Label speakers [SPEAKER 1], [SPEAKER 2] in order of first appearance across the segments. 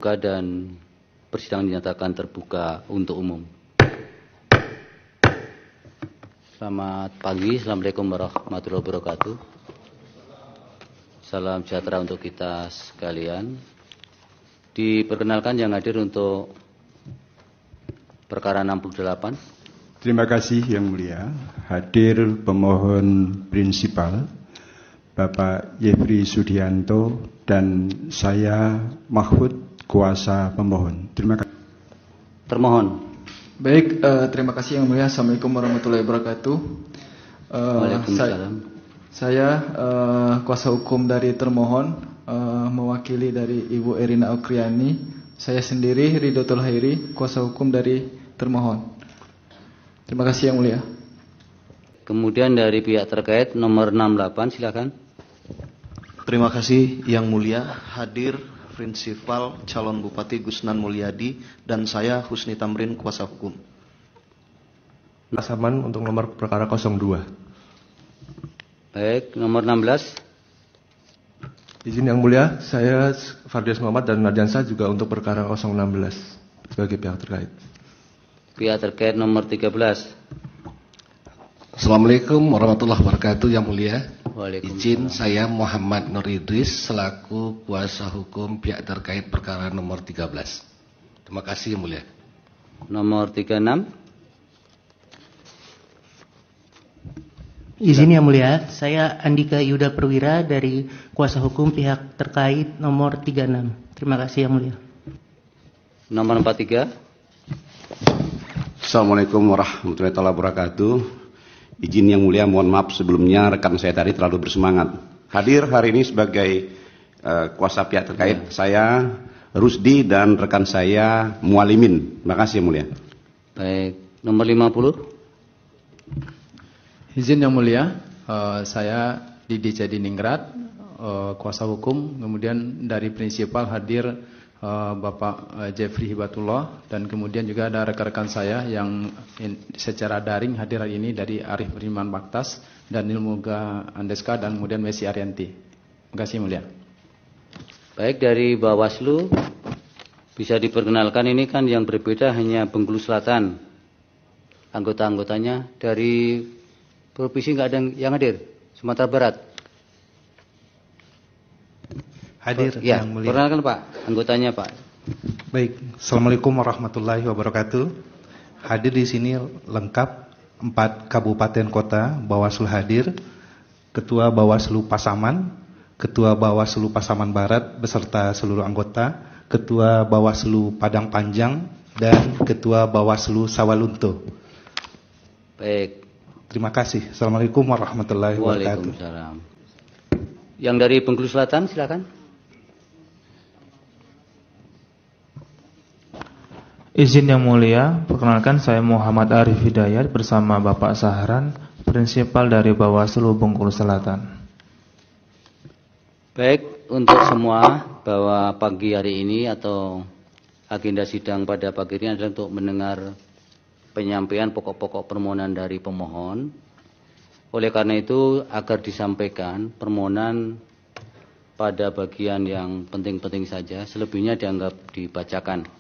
[SPEAKER 1] Dan persidangan dinyatakan terbuka untuk umum. Selamat pagi, Assalamualaikum warahmatullahi wabarakatuh. Salam sejahtera untuk kita sekalian. Diperkenalkan yang hadir untuk perkara 68.
[SPEAKER 2] Terima kasih Yang Mulia. Hadir pemohon prinsipal Bapak Jeffrey Sudianto dan saya Mahfud, kuasa pemohon. Terima kasih.
[SPEAKER 1] Termohon.
[SPEAKER 3] Baik, terima kasih Yang Mulia. Assalamualaikum warahmatullahi wabarakatuh.
[SPEAKER 1] Waalaikumsalam.
[SPEAKER 3] Saya kuasa hukum dari termohon, mewakili dari Ibu Erina Okriani. Saya sendiri Ridhotul Hairi, kuasa hukum dari termohon. Terima kasih Yang Mulia.
[SPEAKER 1] Kemudian dari pihak terkait nomor 68, silakan.
[SPEAKER 4] Terima kasih Yang Mulia. Hadir Prinsipal Calon Bupati Gusnan Mulyadi dan saya Husni Tamrin, kuasa hukum.
[SPEAKER 5] Pasaman untuk nomor perkara 02.
[SPEAKER 1] Baik, nomor 16.
[SPEAKER 5] Izin Yang Mulia, saya Fardias Muhammad dan Nardiansa juga untuk perkara 016 sebagai pihak terkait.
[SPEAKER 1] Pihak terkait nomor 13.
[SPEAKER 6] Assalamualaikum warahmatullahi wabarakatuh Yang Mulia.
[SPEAKER 1] Waalaikumsalam.
[SPEAKER 6] Izin saya Muhammad Nur Idris selaku kuasa hukum pihak terkait perkara nomor 13. Terima kasih Yang Mulia.
[SPEAKER 1] Nomor 36.
[SPEAKER 7] Izin Yang Mulia, saya Andika Yuda Perwira dari kuasa hukum pihak terkait nomor 36. Terima kasih Yang Mulia.
[SPEAKER 1] Nomor 43.
[SPEAKER 8] Assalamualaikum warahmatullahi wabarakatuh. Izin Yang Mulia, mohon maaf sebelumnya rekan saya tadi terlalu bersemangat. Hadir hari ini sebagai kuasa pihak terkait saya Rusdi dan rekan saya Mualimin. Terima kasih Yang Mulia.
[SPEAKER 1] Baik, nomor 50.
[SPEAKER 9] Izin Yang Mulia, saya Didi Jadiningrat, kuasa hukum. Kemudian dari prinsipal hadir Bapak Jeffrey Hibatullah, dan kemudian juga ada rekan-rekan saya yang secara daring hadir hari ini dari Arif Beriman Baktas, Daniel Muga Andeska, dan kemudian Messi Arianti. Terima kasih Yang Mulia.
[SPEAKER 1] Baik, dari Bawaslu bisa diperkenalkan, ini kan yang berbeda hanya Bengkulu Selatan. Anggota-anggotanya dari provinsi nggak ada yang hadir. Sumatera Barat.
[SPEAKER 10] Hadir
[SPEAKER 1] Ya,
[SPEAKER 10] Yang Mulia.
[SPEAKER 1] perkenalkan Pak, anggotanya Pak.
[SPEAKER 10] Baik, Assalamualaikum warahmatullahi wabarakatuh. Hadir di sini lengkap 4 kabupaten kota Bawaslu hadir, Ketua Bawaslu Pasaman, Ketua Bawaslu Pasaman Barat beserta seluruh anggota, Ketua Bawaslu Padang Panjang, dan Ketua Bawaslu Sawalunto.
[SPEAKER 1] Baik.
[SPEAKER 10] Terima kasih. Assalamualaikum warahmatullahi wabarakatuh.
[SPEAKER 1] Waalaikumsalam. Yang dari Bengkulu Selatan, silakan.
[SPEAKER 11] Izin Yang Mulia, perkenalkan saya Muhammad Arif Hidayat bersama Bapak Sahran, prinsipal dari Bawaslu Bengkulu Selatan.
[SPEAKER 1] Baik, untuk semua bahwa pagi hari ini atau agenda sidang pada pagi ini adalah untuk mendengar penyampaian pokok-pokok permohonan dari pemohon. Oleh karena itu, agar disampaikan permohonan pada bagian yang penting-penting saja, selebihnya dianggap dibacakan.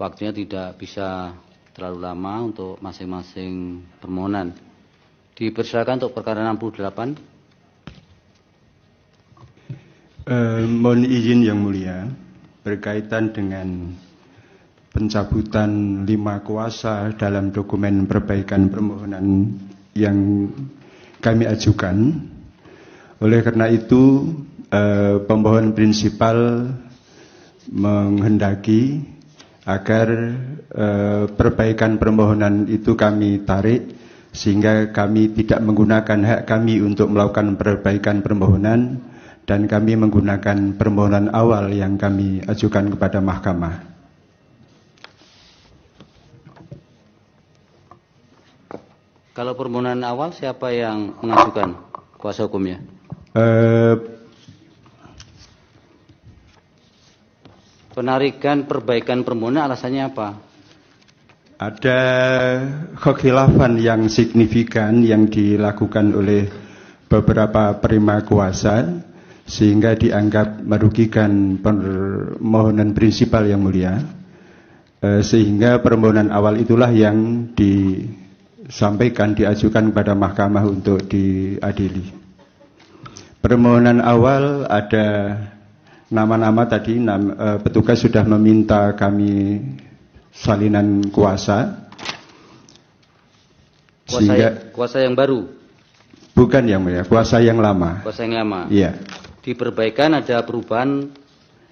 [SPEAKER 1] Waktunya tidak bisa terlalu lama untuk masing-masing permohonan. Dipersilakan untuk perkara 68.
[SPEAKER 2] Mohon izin Yang Mulia, berkaitan dengan pencabutan 5 kuasa dalam dokumen perbaikan permohonan yang kami ajukan. Oleh karena itu, pemohon prinsipal menghendaki agar perbaikan permohonan itu kami tarik, sehingga kami tidak menggunakan hak kami untuk melakukan perbaikan permohonan, dan kami menggunakan permohonan awal yang kami ajukan kepada mahkamah.
[SPEAKER 1] Kalau permohonan awal siapa yang mengajukan, kuasa hukumnya? Penarikan perbaikan permohonan alasannya apa?
[SPEAKER 2] Ada kekhilafan yang signifikan yang dilakukan oleh beberapa prima kuasa, sehingga dianggap merugikan permohonan prinsipal yang mulia, sehingga permohonan awal itulah yang disampaikan, diajukan kepada mahkamah untuk diadili. Permohonan awal ada nama-nama tadi, petugas sudah meminta kami salinan kuasa.
[SPEAKER 1] Kuasa yang baru?
[SPEAKER 2] Bukan yang mulia, kuasa yang lama.
[SPEAKER 1] Kuasa yang lama.
[SPEAKER 2] Iya.
[SPEAKER 1] Di perbaikan ada perubahan,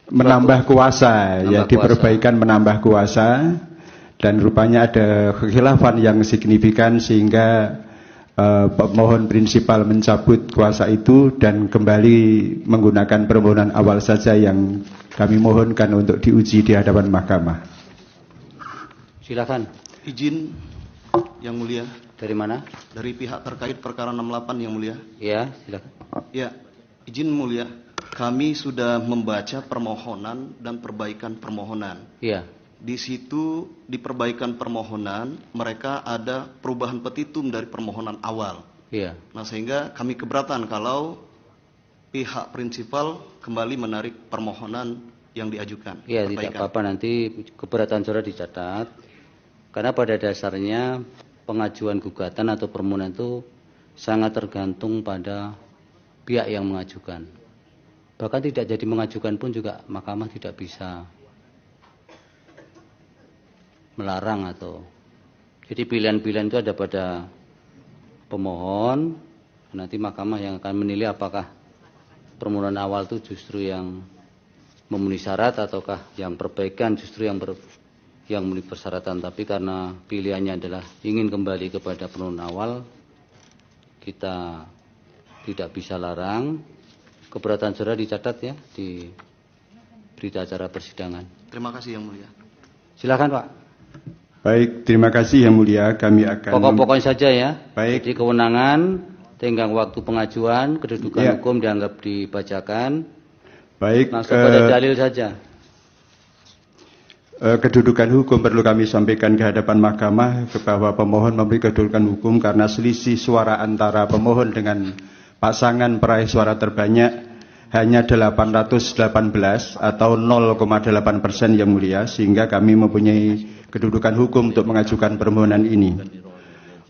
[SPEAKER 2] menambah kuasa, ya diperbaikan menambah kuasa, dan rupanya ada kekhilafan yang signifikan sehingga pemohon prinsipal mencabut kuasa itu dan kembali menggunakan permohonan awal saja yang kami mohonkan untuk diuji di hadapan mahkamah.
[SPEAKER 1] Silakan.
[SPEAKER 4] Izin yang mulia.
[SPEAKER 1] Dari mana?
[SPEAKER 4] Dari pihak terkait perkara 68 yang mulia.
[SPEAKER 1] Ya, silakan.
[SPEAKER 4] Ya, izin mulia. Kami sudah membaca permohonan dan perbaikan permohonan.
[SPEAKER 1] Iya.
[SPEAKER 4] Di situ di perbaikan permohonan mereka ada perubahan petitum dari permohonan awal.
[SPEAKER 1] Iya.
[SPEAKER 4] Nah, sehingga kami keberatan kalau pihak prinsipal kembali menarik permohonan yang diajukan.
[SPEAKER 1] Iya, tidak apa-apa, nanti keberatan saudara dicatat. Karena pada dasarnya pengajuan gugatan atau permohonan itu sangat tergantung pada pihak yang mengajukan. Bahkan tidak jadi mengajukan pun juga mahkamah tidak bisa melarang atau jadi pilihan-pilihan itu ada pada pemohon. Nanti mahkamah yang akan menilai apakah permohonan awal itu justru yang memenuhi syarat ataukah yang perbaikan justru yang memenuhi persyaratan. Tapi karena pilihannya adalah ingin kembali kepada permohonan awal, kita tidak bisa larang. Keberatan saudara dicatat ya di berita acara persidangan.
[SPEAKER 4] Terima kasih yang mulia.
[SPEAKER 1] Silakan Pak.
[SPEAKER 2] Baik, terima kasih yang mulia. Kami akan
[SPEAKER 1] pokok-pokoknya saja ya.
[SPEAKER 2] Baik.
[SPEAKER 1] Jadi kewenangan, tenggang waktu pengajuan, kedudukan hukum dianggap dibacakan.
[SPEAKER 2] Baik.
[SPEAKER 1] Langsung pada dalil saja.
[SPEAKER 2] Kedudukan hukum perlu kami sampaikan ke hadapan mahkamah bahwa pemohon memberi kedudukan hukum karena selisih suara antara pemohon dengan pasangan peraih suara terbanyak hanya 818 atau 0,8% yang mulia, sehingga kami mempunyai kedudukan hukum untuk mengajukan permohonan ini.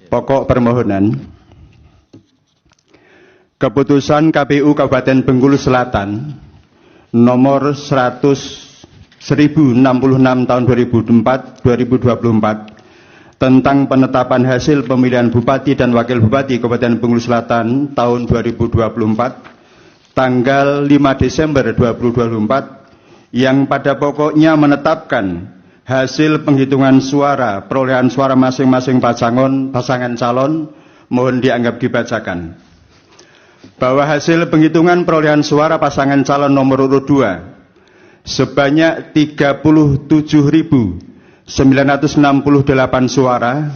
[SPEAKER 2] Pokok permohonan. Keputusan KPU Kabupaten Bengkulu Selatan nomor 1066 tahun 2024 tentang penetapan hasil pemilihan Bupati dan Wakil Bupati Kabupaten Bengkulu Selatan tahun 2024 tanggal 5 Desember 2024 yang pada pokoknya menetapkan hasil penghitungan suara perolehan suara masing-masing pasangan calon mohon dianggap dibacakan. Bahwa hasil penghitungan perolehan suara pasangan calon nomor urut 2 sebanyak 37.968 suara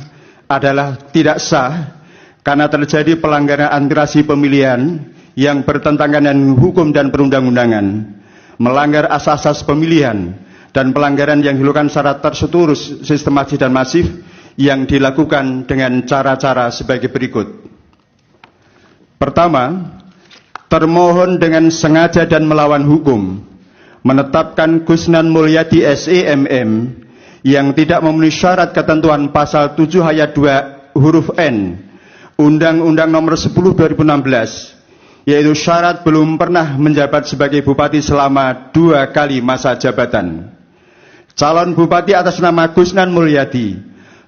[SPEAKER 2] adalah tidak sah karena terjadi pelanggaran administrasi pemilihan yang bertentangan dengan hukum dan perundang-undangan, melanggar asas-asas pemilihan, dan pelanggaran yang dilakukan secara terstruktur, sistematis dan masif yang dilakukan dengan cara-cara sebagai berikut. Pertama, termohon dengan sengaja dan melawan hukum menetapkan Gusnan Mulyadi SEMM yang tidak memenuhi syarat ketentuan pasal 7 ayat 2 huruf N Undang-Undang nomor 10 2016, yaitu syarat belum pernah menjabat sebagai bupati selama 2 kali masa jabatan. Calon bupati atas nama Gusnan Mulyadi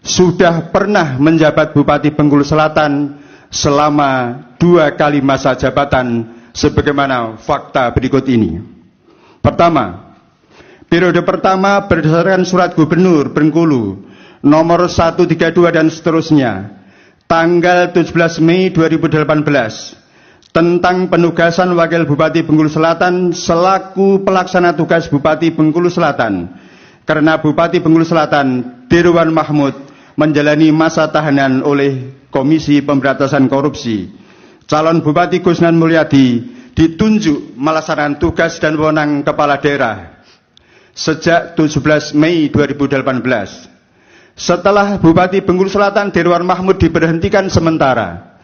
[SPEAKER 2] sudah pernah menjabat Bupati Bengkulu Selatan selama 2 kali masa jabatan sebagaimana fakta berikut ini. Pertama, periode pertama berdasarkan surat Gubernur Bengkulu nomor 132 dan seterusnya tanggal 17 Mei 2018 tentang penugasan Wakil Bupati Bengkulu Selatan selaku pelaksana tugas Bupati Bengkulu Selatan, karena Bupati Bengkulu Selatan Dirwan Mahmud menjalani masa tahanan oleh Komisi Pemberantasan Korupsi. Calon Bupati Gusnan Mulyadi ditunjuk melaksanakan tugas dan wewenang kepala daerah sejak 17 Mei 2018. Setelah Bupati Bengkulu Selatan Dirwan Mahmud diberhentikan sementara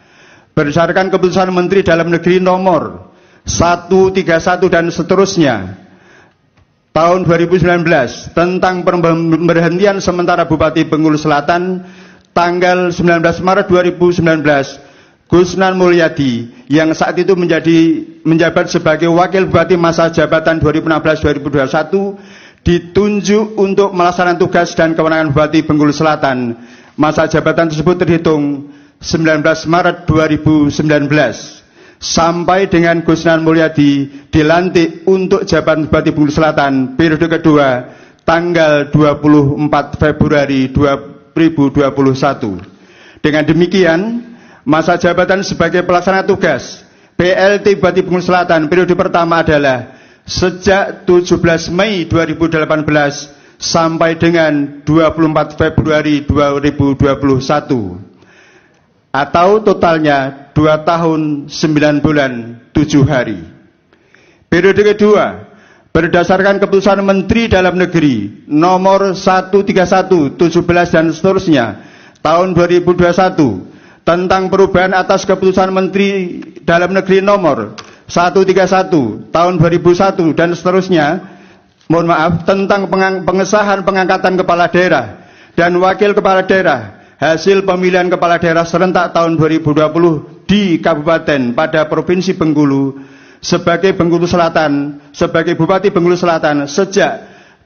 [SPEAKER 2] berdasarkan keputusan Menteri Dalam Negeri nomor 131 dan seterusnya tahun 2019 tentang pemberhentian sementara Bupati Bengkulu Selatan tanggal 19 Maret 2019, Gusnan Mulyadi yang saat itu menjabat sebagai Wakil Bupati masa jabatan 2016-2021 ditunjuk untuk melaksanakan tugas dan kewenangan Bupati Bengkulu Selatan. Masa jabatan tersebut terhitung 19 Maret 2019 sampai dengan Gusnan Mulyadi dilantik untuk jabatan Bupati Bengkulu Selatan periode kedua tanggal 24 Februari 2021. Dengan demikian, masa jabatan sebagai pelaksana tugas PLT Bupati Bengkulu Selatan periode pertama adalah sejak 17 Mei 2018 sampai dengan 24 Februari 2021 atau totalnya 2 tahun 9 bulan 7 hari. Periode kedua, berdasarkan keputusan Menteri Dalam Negeri nomor 131, 17 dan seterusnya tahun 2021 tentang perubahan atas keputusan Menteri Dalam Negeri nomor 131 tahun 2001 dan seterusnya, tentang pengesahan pengangkatan kepala daerah dan wakil kepala daerah hasil pemilihan kepala daerah serentak tahun 2020 di Kabupaten pada Provinsi Bengkulu sebagai Bupati Bengkulu Selatan sejak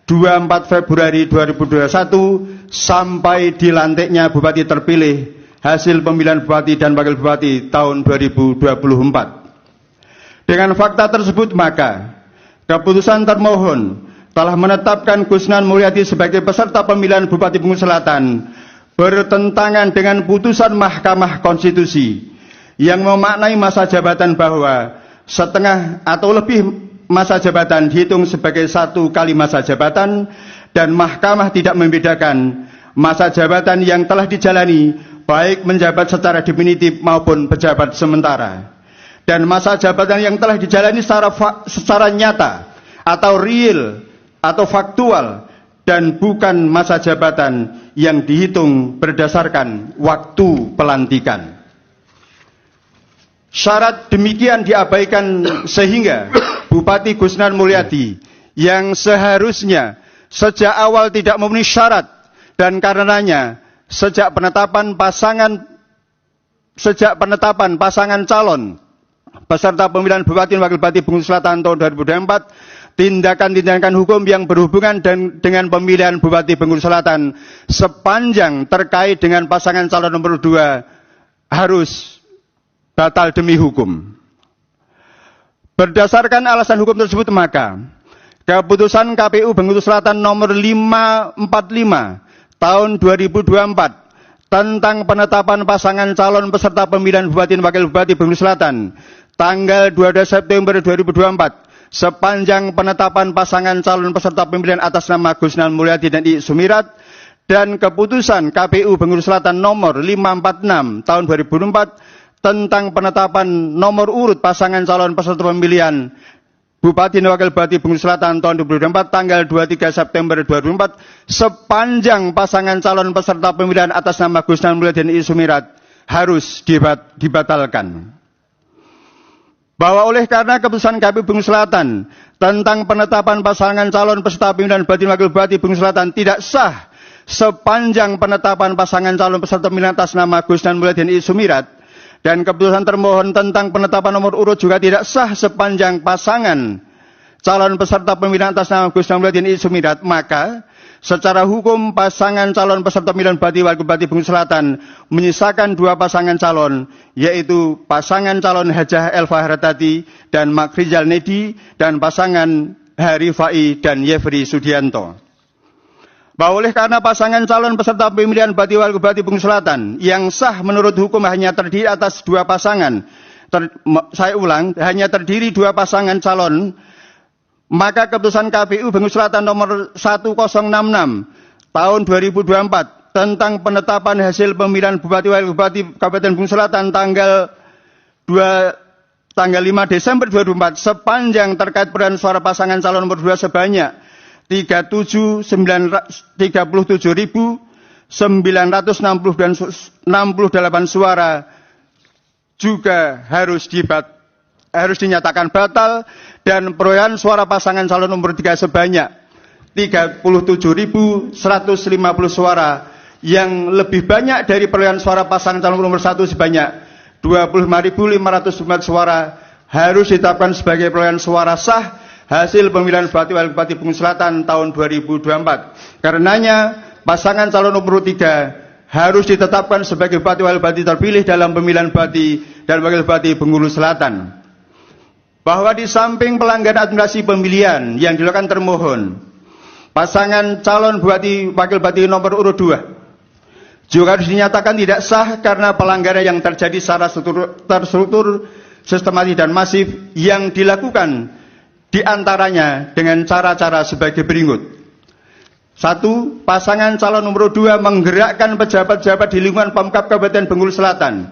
[SPEAKER 2] 24 Februari 2021 sampai dilantiknya Bupati terpilih hasil pemilihan Bupati dan Wakil Bupati tahun 2024. Dengan fakta tersebut maka keputusan termohon telah menetapkan Gusnan Mulyadi sebagai peserta pemilihan Bupati Bengkulu Selatan bertentangan dengan putusan Mahkamah Konstitusi yang memaknai masa jabatan bahwa setengah atau lebih masa jabatan dihitung sebagai 1 kali masa jabatan dan Mahkamah tidak membedakan masa jabatan yang telah dijalani baik menjabat secara definitif maupun pejabat sementara, dan masa jabatan yang telah dijalani secara nyata atau real atau faktual dan bukan masa jabatan yang dihitung berdasarkan waktu pelantikan. Syarat demikian diabaikan sehingga Bupati Gusnan Mulyadi yang seharusnya sejak awal tidak memenuhi syarat dan karenanya sejak penetapan pasangan calon peserta pemilihan Bupati dan Wakil Bupati Bengkulu Selatan tahun 2024, tindakan-tindakan hukum yang berhubungan dengan pemilihan Bupati Bengkulu Selatan sepanjang terkait dengan pasangan calon nomor 2 harus batal demi hukum. Berdasarkan alasan hukum tersebut maka keputusan KPU Bengkulu Selatan nomor 545 tahun 2024 tentang penetapan pasangan calon peserta pemilihan Bupati dan Wakil Bupati Bengkulu Selatan tanggal 12 September 2024 sepanjang penetapan pasangan calon peserta pemilihan atas nama Gusnan Mulyadi dan I. Sumirat, dan keputusan KPU Bengkulu Selatan nomor 546 tahun 2004 tentang penetapan nomor urut pasangan calon peserta pemilihan Bupati dan Wakil Bupati Bengkulu Selatan tahun 2024 tanggal 23 September 2004 sepanjang pasangan calon peserta pemilihan atas nama Gusnan Mulyadi dan I. Sumirat harus dibatalkan. Bahwa oleh karena keputusan KPU Bengkulu Selatan tentang penetapan pasangan calon peserta pemilihan Bupati dan Wakil Bupati Bengkulu Selatan tidak sah sepanjang penetapan pasangan calon peserta pemilihan atas nama Gusnan Mulyadi dan I. Sumirat, dan keputusan termohon tentang penetapan nomor urut juga tidak sah sepanjang pasangan calon peserta pemilihan atas nama Gusnan Mulyadi dan I. Sumirat, maka secara hukum pasangan calon peserta pemilihan Bupati Wakil Bupati Bengkulu Selatan menyisakan 2 pasangan calon, yaitu pasangan calon Hajah Elva Haratati dan Mak Rizal Nedi dan pasangan Harifai dan Yefri Sudianto. Bahwa oleh karena pasangan calon peserta pemilihan Bupati Wakil Bupati Bengkulu Selatan yang sah menurut hukum hanya terdiri atas 2 pasangan, hanya terdiri 2 pasangan calon, maka keputusan KPU Bengkulu Selatan nomor 1066 tahun 2024 tentang penetapan hasil pemilihan Bupati Wakil Bupati Kabupaten Bengkulu Selatan tanggal 5 Desember 2024 sepanjang terkait perolehan suara pasangan calon nomor 2 sebanyak 37.968 suara juga harus harus dinyatakan batal dan perolehan suara pasangan calon nomor 3 sebanyak 37.150 suara yang lebih banyak dari perolehan suara pasangan calon nomor 1 sebanyak 25.504 suara harus ditetapkan sebagai perolehan suara sah hasil pemilihan Bupati Wakil Bupati Bengkulu Selatan tahun 2024. Karenanya pasangan calon nomor 3 harus ditetapkan sebagai Bupati Wakil Bupati terpilih dalam pemilihan Bupati dan Wakil Bupati Bengkulu Selatan. Bahwa di samping pelanggaran administrasi pemilihan yang dilakukan termohon, pasangan calon Bupati Wakil Bupati nomor urut 2 juga harus dinyatakan tidak sah karena pelanggaran yang terjadi secara terstruktur, sistematis dan masif yang dilakukan diantaranya dengan cara-cara sebagai berikut. 1. Pasangan calon nomor 2 menggerakkan pejabat-pejabat di lingkungan Pemkab Kabupaten Bengkulu Selatan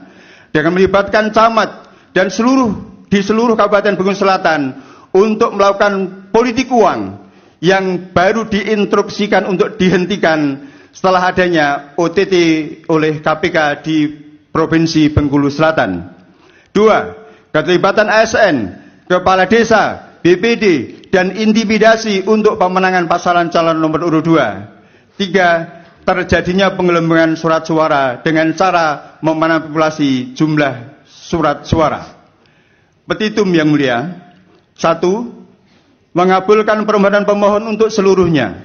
[SPEAKER 2] dengan melibatkan camat dan di seluruh Kabupaten Bengkulu Selatan untuk melakukan politik uang yang baru diinstruksikan untuk dihentikan setelah adanya OTT oleh KPK di Provinsi Bengkulu Selatan. 2. Keterlibatan ASN, kepala desa, BPD, dan intimidasi untuk pemenangan pasangan calon nomor urut 2. 3. Terjadinya penggelembungan surat suara dengan cara memanipulasi jumlah surat suara. Petitum yang mulia. 1. Mengabulkan permohonan pemohon untuk seluruhnya.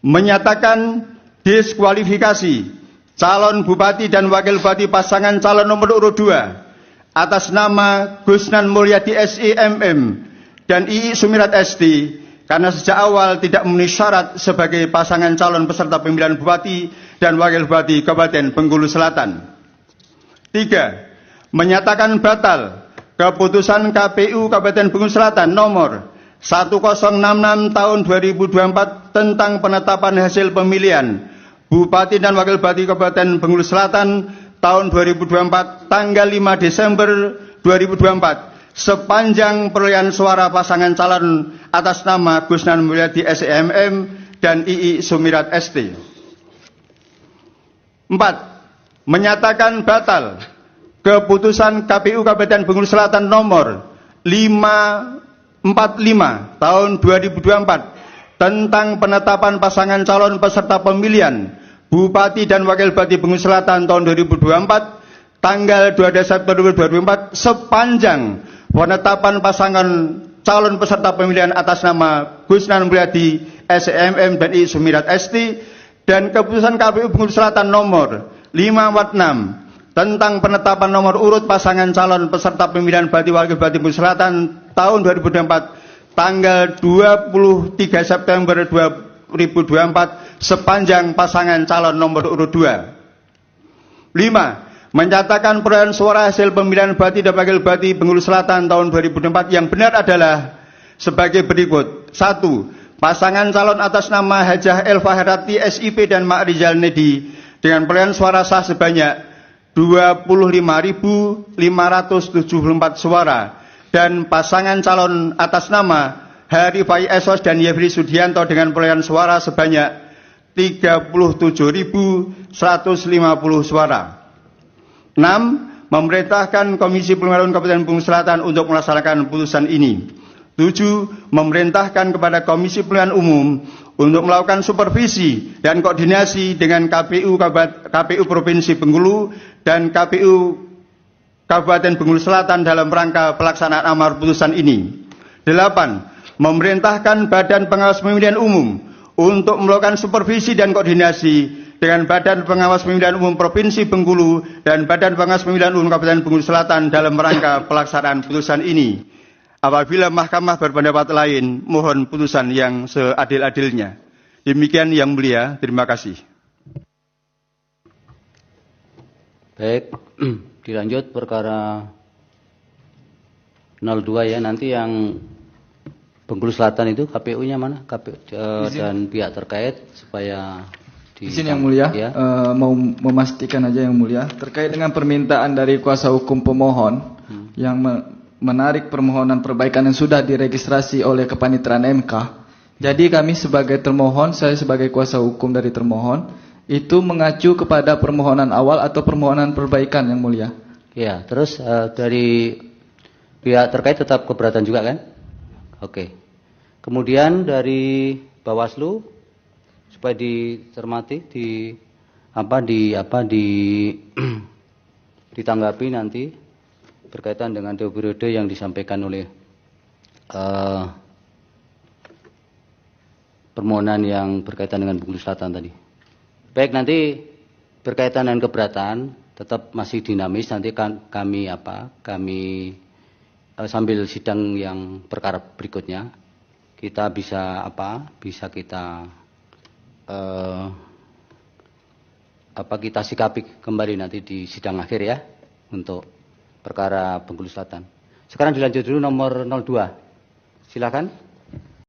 [SPEAKER 2] Menyatakan diskualifikasi calon bupati dan wakil bupati pasangan calon nomor urut 2 atas nama Gusnan Mulyadi SIMM dan II Sumirat ST karena sejak awal tidak memenuhi syarat sebagai pasangan calon peserta pemilihan bupati dan wakil bupati Kabupaten Bengkulu Selatan. 3. Menyatakan batal keputusan KPU Kabupaten Bengkulu Selatan nomor 1066 tahun 2024 tentang penetapan hasil pemilihan Bupati dan Wakil Bupati Kabupaten Bengkulu Selatan tahun 2024 tanggal 5 Desember 2024 sepanjang perolehan suara pasangan calon atas nama Gusnan Mulyadi SIMM dan II Sumirat ST. 4. Menyatakan batal keputusan KPU Kabupaten Bengkulu Selatan nomor 545 tahun 2024 tentang penetapan pasangan calon peserta pemilihan Bupati dan Wakil Bupati Bengkulu Selatan tahun 2024 tanggal 2 Desember 2024 sepanjang penetapan pasangan calon peserta pemilihan atas nama Gusnan Mulyadi SIMM dan I Sumirat ST dan keputusan KPU Bengkulu Selatan nomor 546 tentang penetapan nomor urut pasangan calon peserta pemilihan Bupati Wakil Bupati Bengkulu Selatan tahun 2024 tanggal 23 September 2024 sepanjang pasangan calon nomor urut 2. 5. Menyatakan perolehan suara hasil pemilihan Bupati dan Wakil Bupati Bengkulu Selatan tahun 2024 yang benar adalah sebagai berikut. 1. Pasangan calon atas nama Hajah Elva Herati SIP dan Mak Rizal Nedi dengan perolehan suara sah sebanyak 25.574 suara dan pasangan calon atas nama Hari Fai Esos dan Yefri Sudianto dengan perolehan suara sebanyak 37.150 suara. 6. Memerintahkan Komisi Pemilihan Kabupaten Bengkulu Selatan untuk melaksanakan putusan ini. 7. Memerintahkan kepada Komisi Pemilihan Umum untuk melakukan supervisi dan koordinasi dengan KPU Provinsi Bengkulu dan KPU Kabupaten Bengkulu Selatan dalam rangka pelaksanaan amar putusan ini. 8. Memerintahkan Badan Pengawas Pemilihan Umum untuk melakukan supervisi dan koordinasi dengan Badan Pengawas Pemilihan Umum Provinsi Bengkulu dan Badan Pengawas Pemilihan Umum Kabupaten Bengkulu Selatan dalam rangka pelaksanaan putusan ini. Apabila mahkamah berpendapat lain, mohon putusan yang seadil-adilnya. Demikian yang mulia, terima kasih.
[SPEAKER 1] Baik, dilanjut perkara 02 ya, nanti yang Bengkulu Selatan itu KPU-nya mana? KPU dan pihak terkait supaya
[SPEAKER 3] izin yang mulia, ya. Mau memastikan aja yang mulia terkait dengan permintaan dari kuasa hukum pemohon yang menarik permohonan perbaikan yang sudah diregistrasi oleh kepaniteraan MK. Jadi kami sebagai termohon, saya sebagai kuasa hukum dari termohon itu mengacu kepada permohonan awal atau permohonan perbaikan yang mulia.
[SPEAKER 1] Ya, terus dari Pihak terkait tetap keberatan juga kan? Oke. Kemudian dari Bawaslu supaya dicermati ditanggapi nanti berkaitan dengan dua periode yang disampaikan oleh permohonan yang berkaitan dengan Bengkulu Selatan tadi. Baik, nanti berkaitan dengan keberatan tetap masih dinamis, nanti kami sambil sidang yang perkara berikutnya kita bisa kita sikapi kembali nanti di sidang akhir ya untuk perkara Bengkulu Selatan. Sekarang dilanjut dulu nomor 02. Silakan.